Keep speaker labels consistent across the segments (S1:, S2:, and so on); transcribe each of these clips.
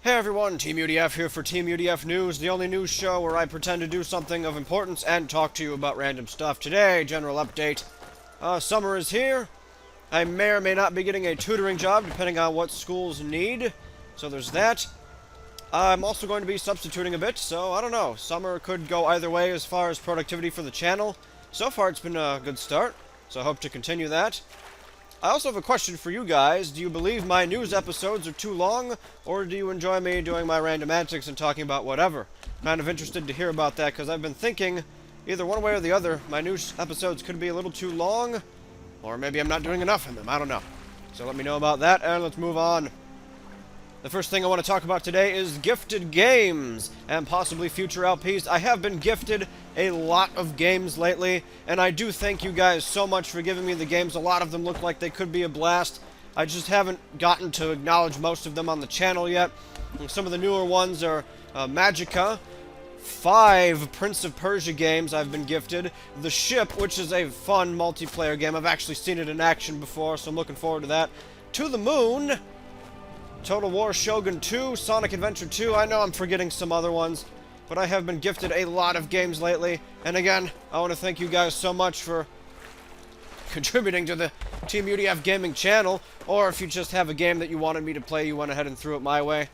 S1: Hey everyone, Teamudf here for Teamudf News, the only news show where I pretend to do something of importance and talk to you about random stuff. Today, general update. Summer is here. I may or may not be getting a tutoring job, depending on what schools need. So there's that. I'm also going to be substituting a bit, so I don't know. Summer could go either way as far as productivity for the channel. So far, it's been a good start, so I hope to continue that. I also have a question for you guys. Do you believe my news episodes are too long, or do you enjoy me doing my random antics and talking about whatever? Kind of interested to hear about that, because I've been thinking, either one way or the other, my news episodes could be a little too long, or maybe I'm not doing enough in them, I don't know. So let me know about that, and let's move on. The first thing I want to talk about today is gifted games, and possibly future LPs. I have been gifted a lot of games lately, and I do thank you guys so much for giving me the games. A lot of them look like they could be a blast. I just haven't gotten to acknowledge most of them on the channel yet. And some of the newer ones are Magica, 5 Prince of Persia games I've been gifted, The Ship, which is a fun multiplayer game. I've actually seen it in action before, so I'm looking forward to that. To the Moon, Total War Shogun 2, Sonic Adventure 2, I know I'm forgetting some other ones, but I have been gifted a lot of games lately, and again, I want to thank you guys so much for contributing to the Teamudf gaming channel, or if you just have a game that you wanted me to play, you went ahead and threw it my way.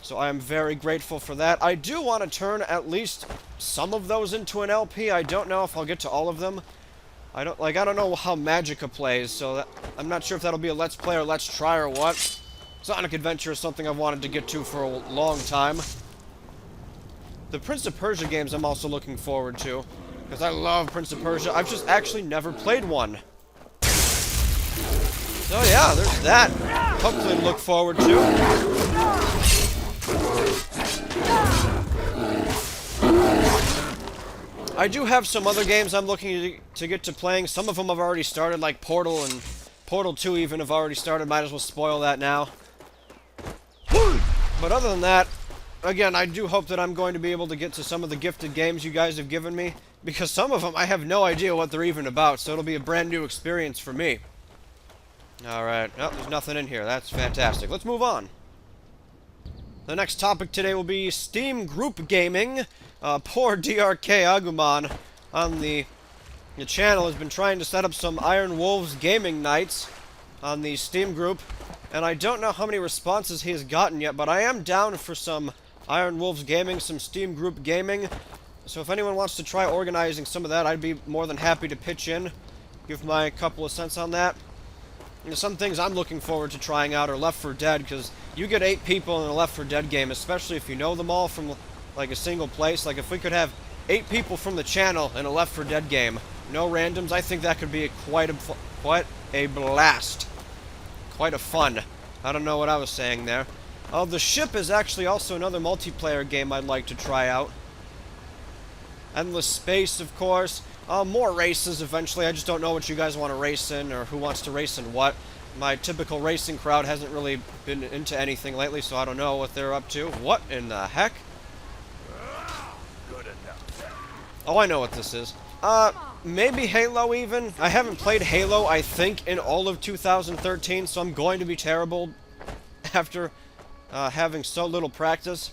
S1: So I am very grateful for that. I do want to turn at least some of those into an LP. I don't know if I'll get to all of them. I don't know how Magica plays, so I'm not sure if that'll be a Let's Play or Let's Try or what. Sonic Adventure is something I've wanted to get to for a long time. The Prince of Persia games I'm also looking forward to, because I love Prince of Persia. I've just actually never played one. So yeah, there's that. Hopefully to look forward to. I do have some other games I'm looking to get to playing. Some of them I've already started, like Portal and Portal 2 even have already started. Might as well spoil that now. But other than that, again, I do hope that I'm going to be able to get to some of the gifted games you guys have given me, because some of them I have no idea what they're even about, so it'll be a brand new experience for me. Alright, oh, there's nothing in here. That's fantastic. Let's move on. The next topic today will be Steam Group Gaming. Poor DRK Agumon on the channel has been trying to set up some Iron Wolves gaming nights on the Steam group, and I don't know how many responses he has gotten yet, but I am down for some Iron Wolves gaming, some Steam group gaming. So if anyone wants to try organizing some of that, I'd be more than happy to pitch in, give my couple of cents on that. And some things I'm looking forward to trying out are Left 4 Dead, because you get 8 people in a Left 4 Dead game, especially if you know them all from like a single place. Like if we could have 8 people from the channel in a Left 4 Dead game, no randoms, I think that could be quite a blast. Quite a fun. I don't know what I was saying there. The Ship is actually also another multiplayer game I'd like to try out. Endless Space, of course. More races eventually. I just don't know what you guys want to race in, or who wants to race in what. My typical racing crowd hasn't really been into anything lately, so I don't know what they're up to. What in the heck?
S2: Good enough.
S1: Oh, I know what this is. Maybe Halo even? I haven't played Halo, I think, in all of 2013, so I'm going to be terrible after having so little practice.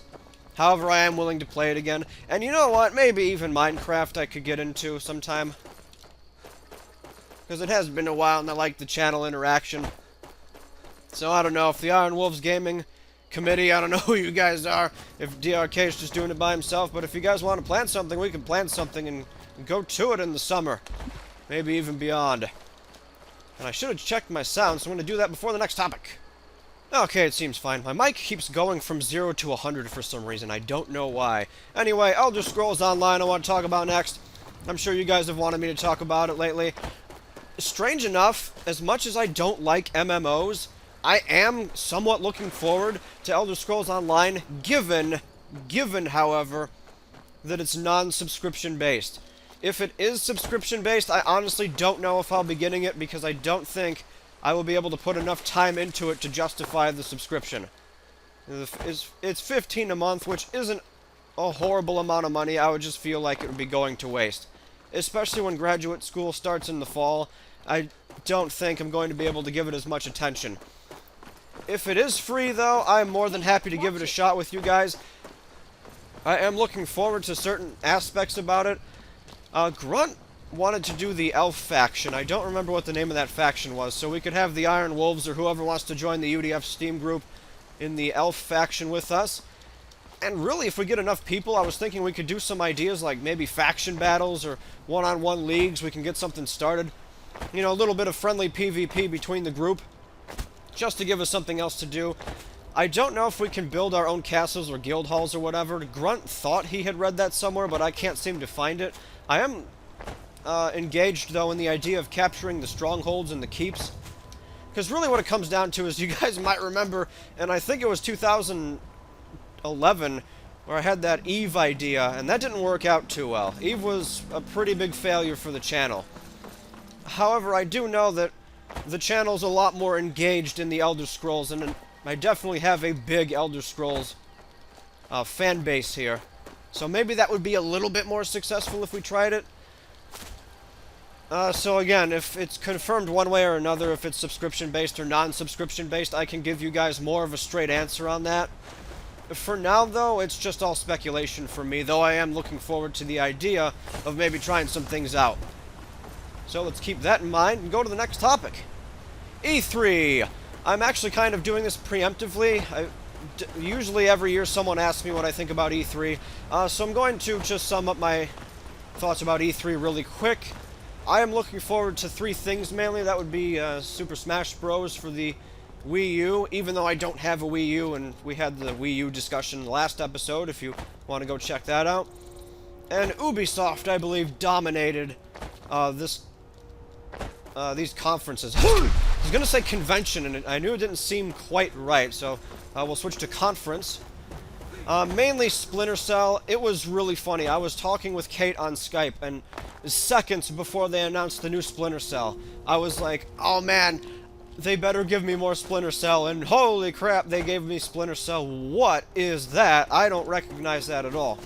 S1: However, I am willing to play it again. And you know what? Maybe even Minecraft I could get into sometime. Because it has been a while and I like the channel interaction. So I don't know if the Iron Wolves Gaming Committee, I don't know who you guys are, if DRK is just doing it by himself, but if you guys want to plan something, we can plan something and go to it in the summer. Maybe even beyond. And I should have checked my sound, so I'm going to do that before the next topic. Okay, it seems fine. My mic keeps going from 0 to 100 for some reason. I don't know why. Anyway, Elder Scrolls Online I want to talk about next. I'm sure you guys have wanted me to talk about it lately. Strange enough, as much as I don't like MMOs, I am somewhat looking forward to Elder Scrolls Online, given, however, that it's non-subscription based. If it is subscription based, I honestly don't know if I'll be getting it, because I don't think I will be able to put enough time into it to justify the subscription. It's 15 a month, which isn't a horrible amount of money. I would just feel like it would be going to waste. Especially when graduate school starts in the fall, I don't think I'm going to be able to give it as much attention. If it is free, though, I'm more than happy to give it a shot with you guys. I am looking forward to certain aspects about it. Grunt wanted to do the Elf faction. I don't remember what the name of that faction was, so we could have the Iron Wolves or whoever wants to join the UDF Steam group in the Elf faction with us. And really, if we get enough people, I was thinking we could do some ideas like maybe faction battles or one-on-one leagues. We can get something started. You know, a little bit of friendly PvP between the group, just to give us something else to do. I don't know if we can build our own castles or guild halls or whatever. Grunt thought he had read that somewhere, but I can't seem to find it. I am engaged, though, in the idea of capturing the strongholds and the keeps. Because really what it comes down to is, you guys might remember, and I think it was 2011, where I had that Eve idea, and that didn't work out too well. Eve was a pretty big failure for the channel. However, I do know that the channel's a lot more engaged in the Elder Scrolls, and I definitely have a big Elder Scrolls fan base here. So maybe that would be a little bit more successful if we tried it. So again, if it's confirmed one way or another, if it's subscription-based or non-subscription-based, I can give you guys more of a straight answer on that. For now, though, it's just all speculation for me, though I am looking forward to the idea of maybe trying some things out. So let's keep that in mind and go to the next topic. E3! I'm actually kind of doing this preemptively. Usually every year someone asks me what I think about E3, so I'm going to just sum up my thoughts about E3 really quick. I am looking forward to 3 things mainly. That would be Super Smash Bros. For the Wii U, even though I don't have a Wii U, and we had the Wii U discussion in the last episode, if you want to go check that out. And Ubisoft, I believe, dominated these conferences. I was going to say convention, and I knew it didn't seem quite right, so we'll switch to conference. Mainly Splinter Cell. It was really funny. I was talking with Kate on Skype, and seconds before they announced the new Splinter Cell, I was like, oh man, they better give me more Splinter Cell, and holy crap, they gave me Splinter Cell. What is that? I don't recognize that at all.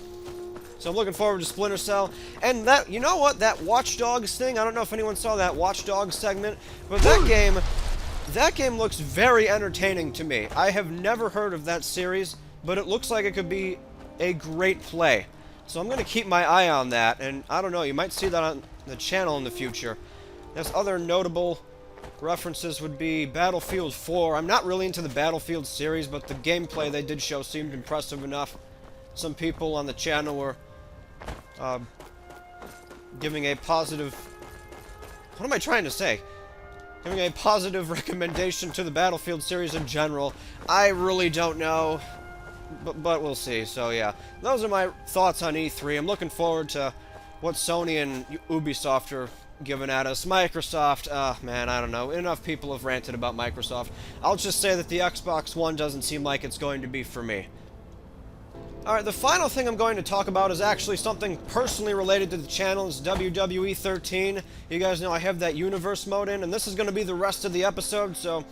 S1: So I'm looking forward to Splinter Cell. And that, you know what, that Watch Dogs thing, I don't know if anyone saw that Watch Dogs segment, but that game looks very entertaining to me. I have never heard of that series, but it looks like it could be a great play. So I'm going to keep my eye on that, and I don't know, you might see that on the channel in the future. There's other notable references would be Battlefield 4. I'm not really into the Battlefield series, but the gameplay they did show seemed impressive enough. Some people on the channel were giving a positive... What am I trying to say? Giving a positive recommendation to the Battlefield series in general. I really don't know, but we'll see. So yeah, those are my thoughts on E3. I'm looking forward to what Sony and Ubisoft are giving at us. Microsoft, man, I don't know. Enough people have ranted about Microsoft. I'll just say that the Xbox One doesn't seem like it's going to be for me. Alright, the final thing I'm going to talk about is actually something personally related to the channel. It's WWE 13. You guys know I have that universe mode in, and this is going to be the rest of the episode, so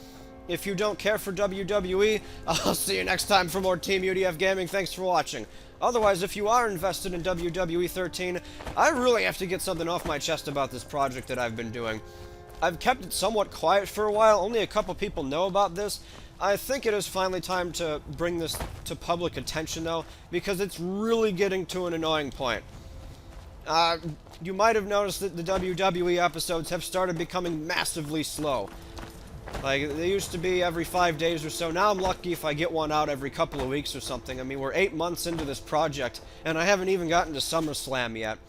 S1: if you don't care for WWE, I'll see you next time for more Team UDF Gaming. Thanks for watching. Otherwise, if you are invested in WWE 13, I really have to get something off my chest about this project that I've been doing. I've kept it somewhat quiet for a while. Only a couple people know about this. I think it is finally time to bring this to public attention, though, because it's really getting to an annoying point. You might have noticed that the WWE episodes have started becoming massively slow. Like, they used to be every 5 days or so. Now I'm lucky if I get one out every couple of weeks or something. I mean, we're 8 months into this project, and I haven't even gotten to SummerSlam yet.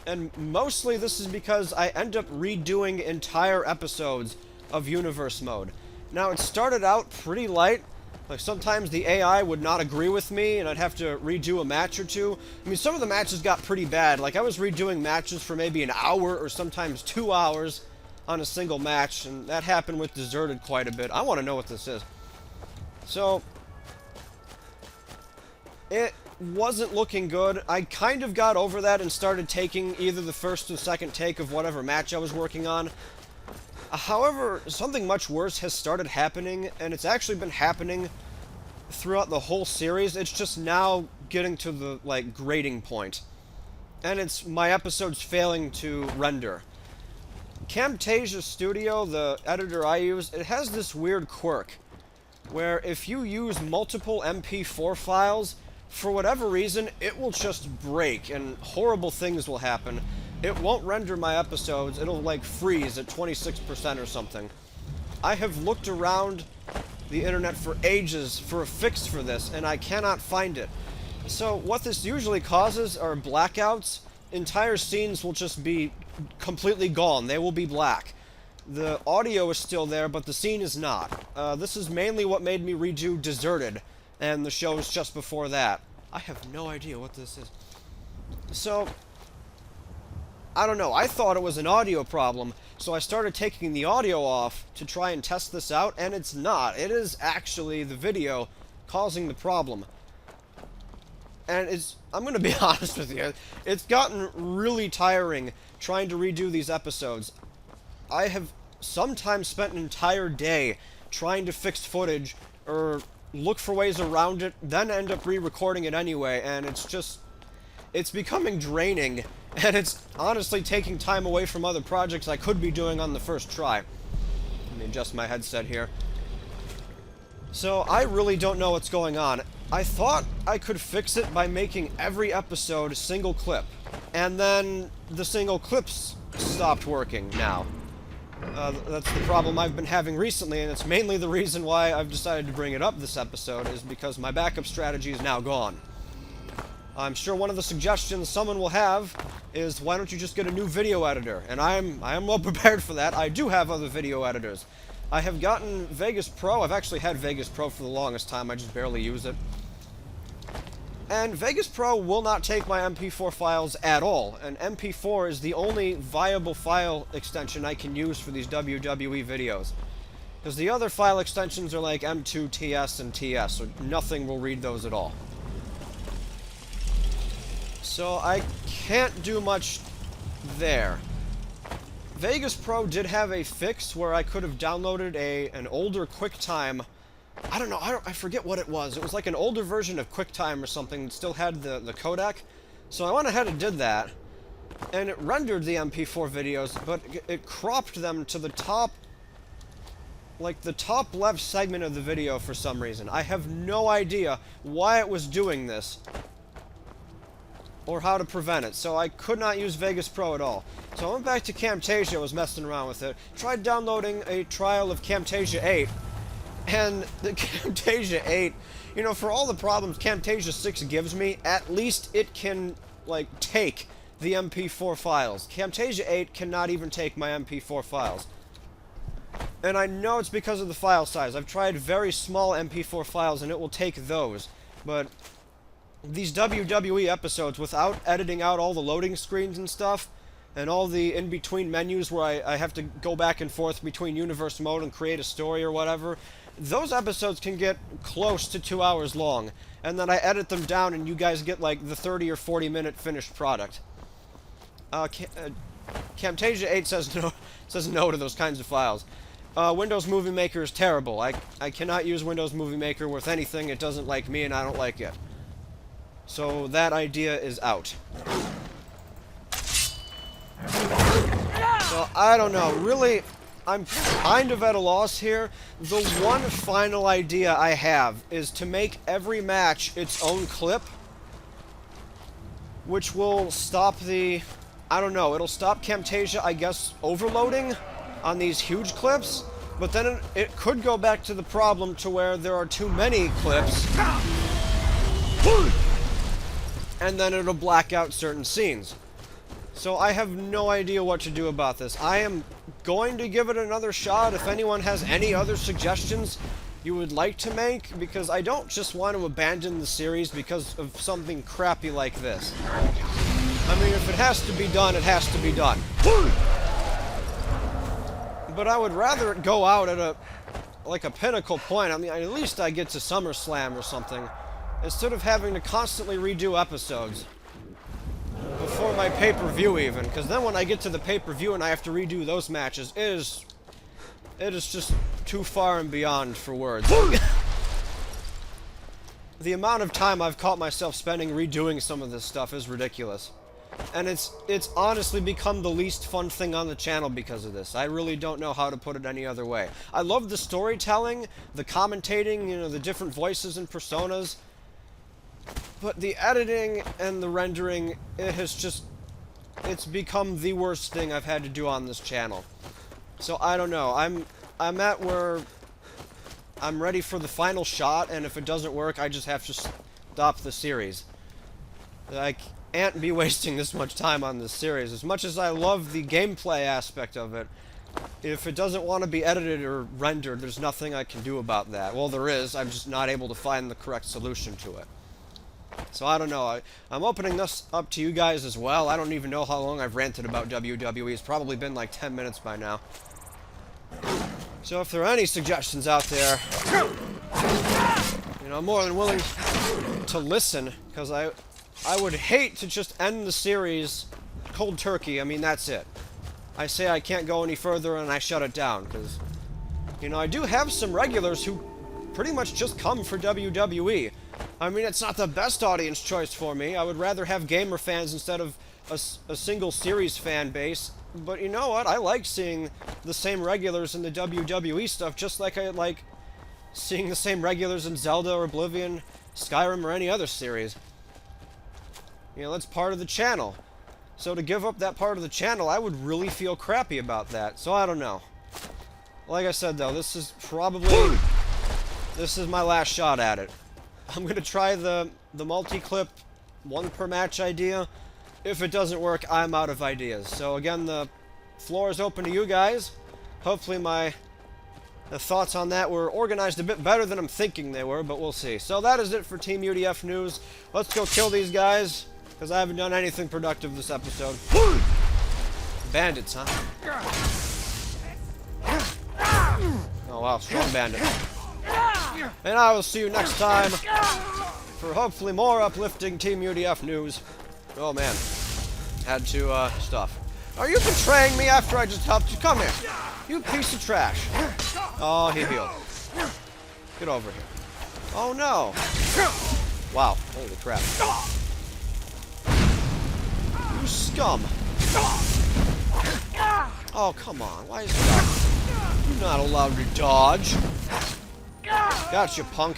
S1: And mostly this is because I end up redoing entire episodes of Universe Mode. Now, it started out pretty light. Like, sometimes the AI would not agree with me, and I'd have to redo a match or two. I mean, some of the matches got pretty bad. Like, I was redoing matches for maybe an hour or sometimes 2 hours on a single match, and that happened with Deserted quite a bit. I want to know what this is. So, it wasn't looking good. I kind of got over that and started taking either the first or second take of whatever match I was working on. However, something much worse has started happening, and it's actually been happening throughout the whole series. It's just now getting to the, like, grading point. And it's my episodes failing to render. Camtasia Studio, the editor I use, it has this weird quirk where if you use multiple MP4 files, for whatever reason, it will just break and horrible things will happen. It won't render my episodes, it'll like freeze at 26% or something. I have looked around the internet for ages for a fix for this, and I cannot find it. So what this usually causes are blackouts. Entire scenes will just be completely gone. They will be black. The audio is still there, but the scene is not. This is mainly what made me redo Deserted, and the shows just before that. I have no idea what this is. So, I don't know. I thought it was an audio problem, so I started taking the audio off to try and test this out, and it's not. It is actually the video causing the problem. And I'm going to be honest with you, it's gotten really tiring trying to redo these episodes. I have sometimes spent an entire day trying to fix footage or look for ways around it, then end up re-recording it anyway, and it's becoming draining, and it's honestly taking time away from other projects I could be doing on the first try. Let me adjust my headset here. So, I really don't know what's going on. I thought I could fix it by making every episode a single clip, and then the single clips stopped working now. That's the problem I've been having recently, and it's mainly the reason why I've decided to bring it up this episode, is because my backup strategy is now gone. I'm sure one of the suggestions someone will have is, why don't you just get a new video editor? And I am well prepared for that. I do have other video editors. I have gotten Vegas Pro. I've actually had Vegas Pro for the longest time. I just barely use it. And Vegas Pro will not take my MP4 files at all, and MP4 is the only viable file extension I can use for these WWE videos. Because the other file extensions are like M2, TS, and TS, so nothing will read those at all. So I can't do much there. Vegas Pro did have a fix where I could have downloaded an older QuickTime. I don't know, I forget what it was. It was like an older version of QuickTime or something that still had the codec. So I went ahead and did that, and it rendered the MP4 videos, but it cropped them to the top, like the top left segment of the video for some reason. I have no idea why it was doing this, or how to prevent it, so I could not use Vegas Pro at all. So I went back to Camtasia, was messing around with it, tried downloading a trial of Camtasia 8, and the Camtasia 8, you know, for all the problems Camtasia 6 gives me, at least it can, like, take the MP4 files. Camtasia 8 cannot even take my MP4 files. And I know it's because of the file size. I've tried very small MP4 files and it will take those, but these WWE episodes, without editing out all the loading screens and stuff, and all the in-between menus where I have to go back and forth between universe mode and create a story or whatever, those episodes can get close to 2 hours long, and then I edit them down and you guys get like the 30 or 40 minute finished product. Camtasia 8 says no to those kinds of files. Windows Movie Maker is terrible. I cannot use Windows Movie Maker with anything. It doesn't like me and I don't like it. So that idea is out. So, I don't know. Really, I'm kind of at a loss here. The one final idea I have is to make every match its own clip, which will stop the... I don't know, it'll stop Camtasia, I guess, overloading on these huge clips, but then it could go back to the problem to where there are too many clips, and then it'll black out certain scenes. So I have no idea what to do about this. I am going to give it another shot if anyone has any other suggestions you would like to make, because I don't just want to abandon the series because of something crappy like this. I mean, if it has to be done, it has to be done. But I would rather it go out at a pinnacle point. I mean, at least I get to SummerSlam or something, instead of having to constantly redo episodes before my pay-per-view even, because then when I get to the pay-per-view and I have to redo those matches, it is just too far and beyond for words. The amount of time I've caught myself spending redoing some of this stuff is ridiculous. And it's honestly become the least fun thing on the channel because of this. I really don't know how to put it any other way. I love the storytelling, the commentating, you know, the different voices and personas. But the editing and the rendering, it's become the worst thing I've had to do on this channel. So I don't know. I'm at where I'm ready for the final shot, and if it doesn't work, I just have to stop the series. I can't be wasting this much time on this series. As much as I love the gameplay aspect of it, if it doesn't want to be edited or rendered, there's nothing I can do about that. Well, there is. I'm just not able to find the correct solution to it. So I don't know. I'm opening this up to you guys as well. I don't even know how long I've ranted about WWE. It's probably been like 10 minutes by now. So if there are any suggestions out there, you know, I'm more than willing to listen, because I would hate to just end the series cold turkey. I mean, that's it. I say I can't go any further and I shut it down, because, you know, I do have some regulars who pretty much just come for WWE. I mean, it's not the best audience choice for me. I would rather have gamer fans instead of a single series fan base. But you know what? I like seeing the same regulars in the WWE stuff, just like I like seeing the same regulars in Zelda or Oblivion, Skyrim, or any other series. You know, that's part of the channel. So to give up that part of the channel, I would really feel crappy about that. So I don't know. Like I said, though, this is my last shot at it. I'm gonna try the multi-clip, one per match idea. If it doesn't work, I'm out of ideas. So again, the floor is open to you guys. Hopefully the thoughts on that were organized a bit better than I'm thinking they were, but we'll see. So that is it for Teamudf News. Let's go kill these guys, because I haven't done anything productive this episode. Bandits, huh? Oh wow, strong bandit. And I will see you next time for hopefully more uplifting Teamudf news. Oh man, had to stuff. Are you betraying me after I just helped you? Come here, you piece of trash. Oh, he healed. Get over here. Oh no. Wow, holy crap. You scum. Oh, come on, why is that? You're not allowed to dodge. Gotcha, punk.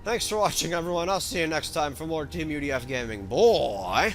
S1: Thanks for watching, everyone. I'll see you next time for more Teamudf Gaming. Boy!